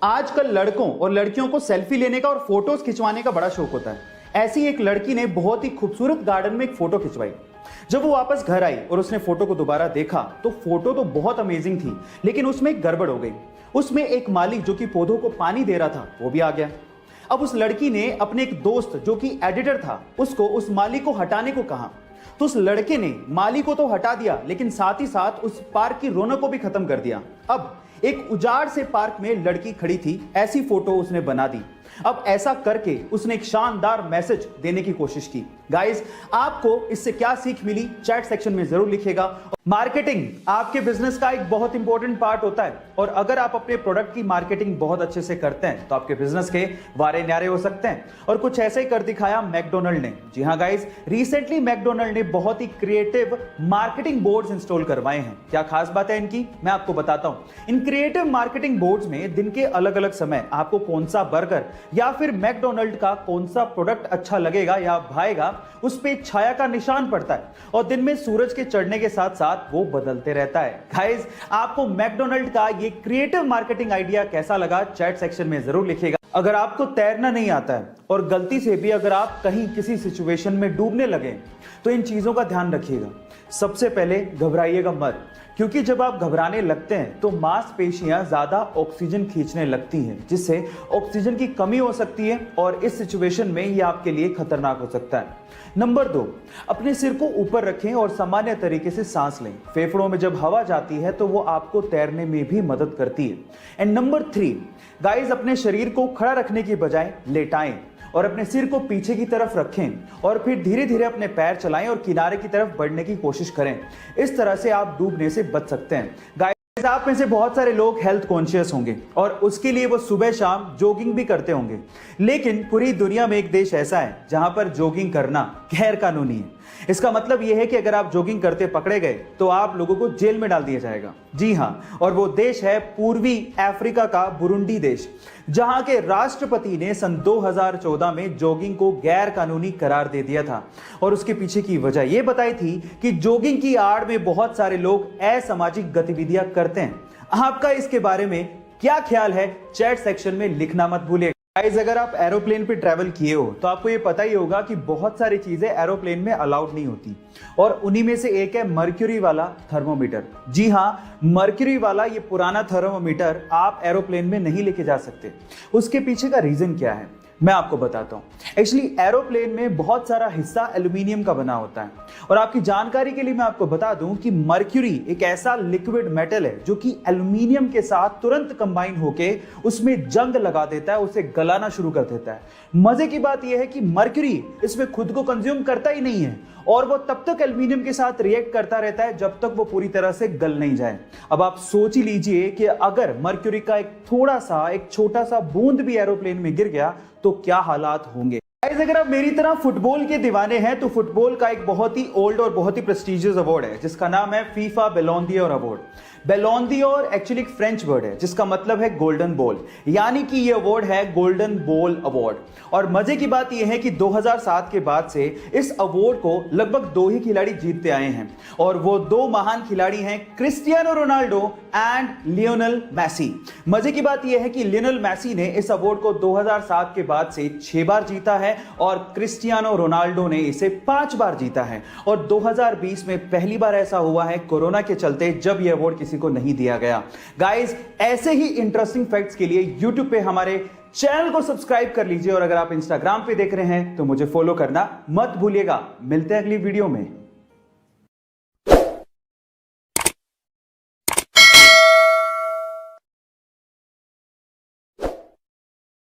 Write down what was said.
आजकल लड़कों और लड़कियों को सेल्फी लेने का और फोटोज खिंचवाने का बड़ा शौक होता है। ऐसी एक लड़की ने बहुत ही खूबसूरत गार्डन में एक फोटो खिंचवाई। जब वो वापस घर आई और उसने फोटो को दोबारा देखा तो फोटो तो बहुत अमेजिंग थी, लेकिन उसमें एक गड़बड़ हो गई। उसमें एक माली जो कि पौधों को पानी दे रहा था वो भी आ गया। अब उस लड़की ने अपने एक दोस्त जो कि एडिटर था उसको उस माली को हटाने को कहा, तो उस लड़के ने माली को तो हटा दिया, लेकिन साथ ही साथ उस पार्क की रौनक को भी खत्म कर दिया। अब एक उजाड़ से पार्क में लड़की खड़ी थी, ऐसी फोटो उसने बना दी। अब ऐसा करके उसने एक शानदार मैसेज देने की कोशिश की। गाइस, आपको इससे क्या सीख मिली चैट सेक्शन में जरूर लिखिएगा। मार्केटिंग आपके बिजनेस का एक बहुत इंपॉर्टेंट पार्ट होता है, और अगर आप अपने प्रोडक्ट की मार्केटिंग बहुत अच्छे से करते हैं तो आपके बिजनेस के वारे न्यारे हो सकते हैं। और कुछ ऐसे ही कर दिखाया मैकडोनल्ड ने। जी हाँ गाइस, रिसेंटली मैकडोनल्ड ने बहुत ही क्रिएटिव मार्केटिंग बोर्ड्स इंस्टॉल करवाए हैं। क्या खास बात है इनकी, मैं आपको बताता हूं। इन क्रिएटिव मार्केटिंग बोर्ड्स में दिन के अलग अलग समय आपको कौन सा बर्गर या फिर मैकडोनल्ड का कौन सा प्रोडक्ट अच्छा लगेगा या भाएगा, उस पे छाया का निशान पड़ता है, और दिन में सूरज के चढ़ने के साथ साथ वो बदलते रहता है। गाइस, आपको मैकडोनल्ड का ये क्रिएटिव मार्केटिंग आइडिया कैसा लगा चैट सेक्शन में जरूर लिखिएगा। अगर आपको तैरना नहीं आता है और गलती से भी अगर आप कहीं किसी सिचुएशन में डूबने लगे तो इन चीजों का ध्यान रखिएगा। सबसे पहले घबराइएगा मत, क्योंकि जब आप घबराने लगते हैं तो मांसपेशियां ज्यादा ऑक्सीजन खींचने लगती हैं, जिससे ऑक्सीजन की कमी हो सकती है और इस सिचुएशन में ये आपके लिए खतरनाक हो सकता है। नंबर 2, अपने सिर को ऊपर रखें और सामान्य तरीके से सांस लें। फेफड़ों में जब हवा जाती है तो वो आपको तैरने में भी मदद करती है। एंड नंबर 3, गाइस, अपने शरीर को खड़ा रखने की बजाय लेटाएं और अपने सिर को पीछे की तरफ रखें, और फिर धीरे धीरे अपने पैर चलाएं और किनारे की तरफ बढ़ने की कोशिश करें। इस तरह से आप डूबने से बच सकते हैं। गाइस, आप में से बहुत सारे लोग हेल्थ कॉन्शियस होंगे और उसके लिए वो सुबह शाम जॉगिंग भी करते होंगे, लेकिन पूरी दुनिया में एक देश ऐसा है जहां पर जॉगिंग करना गैर कानूनी है। इसका मतलब यह है कि अगर आप जॉगिंग करते पकड़े गए तो आप लोगों को जेल में डाल दिया जाएगा। जी हां, और वो देश है पूर्वी अफ्रीका का बुरुंडी देश, जहां के राष्ट्रपति ने सन 2014 में जॉगिंग को गैर कानूनी करार दे दिया था, और उसके पीछे की वजह यह बताई थी कि जॉगिंग की आड़ में बहुत सारे लोग असामाजिक गतिविधियां करते हैं। आपका इसके बारे में क्या ख्याल है चैट सेक्शन में लिखना मत भूलिएगा। गाइस, अगर आप एरोप्लेन पे ट्रैवल किए हो तो आपको ये पता ही होगा कि बहुत सारी चीजें एरोप्लेन में अलाउड नहीं होती, और उन्हीं में से एक है मर्क्यूरी वाला थर्मोमीटर। जी हाँ, मर्क्यूरी वाला ये पुराना थर्मोमीटर आप एरोप्लेन में नहीं लेके जा सकते। उसके पीछे का रीजन क्या है मैं आपको बताता हूं। एक्चुअली एरोप्लेन में बहुत सारा हिस्सा एल्यूमिनियम का बना होता है, और आपकी जानकारी के लिए मैं आपको बता दूं कि मर्क्यूरी एक ऐसा लिक्विड मेटल है जो कि एल्यूमिनियम के साथ तुरंत कंबाइन होके उसमें जंग लगा देता है, उसे गलाना शुरू कर देता है। मजे की बात यह है कि मर्क्यूरी इसमें खुद को कंज्यूम करता ही नहीं है, और वो तब तक एल्यूमिनियम के साथ रिएक्ट करता रहता है जब तक वो पूरी तरह से गल नहीं जाए। अब आप सोच ही लीजिए कि अगर मर्क्यूरी का एक छोटा सा बूंद भी एरोप्लेन में गिर गया तो क्या हालात होंगे। अगर आप मेरी तरह फुटबॉल के दीवाने हैं तो फुटबॉल का एक बहुत ही ओल्ड और बहुत ही प्रेस्टिजियस अवार्ड है जिसका नाम है FIFA Ballon d'Or award. Ballon d'Or actually एक फ्रेंच वर्ड है जिसका मतलब है गोल्डन बॉल, यानी कि ये अवार्ड है गोल्डन बॉल अवार्ड। और मजे की बात यह है कि 2007 के बाद से इस अवार्ड को लगभग 2 ही खिलाड़ी जीतते आए हैं, और वो 2 महान खिलाड़ी हैं Cristiano Ronaldo and Lionel Messi. मजे की बात यह है कि लियोनेल मेसी ने इस अवार्ड को 2007 के बाद से 6 बार जीता है, और क्रिस्टियानो रोनाल्डो ने इसे 5 बार जीता है। और 2020 में पहली बार ऐसा हुआ है कोरोना के चलते जब यह अवार्ड किसी को नहीं दिया गया। गाइस, ऐसे ही इंटरेस्टिंग फैक्ट्स के लिए YouTube पे हमारे चैनल को सब्सक्राइब कर लीजिए, और अगर आप इंस्टाग्राम पे देख रहे हैं तो मुझे फॉलो करना मत भूलिएगा। मिलते हैं अगली वीडियो में।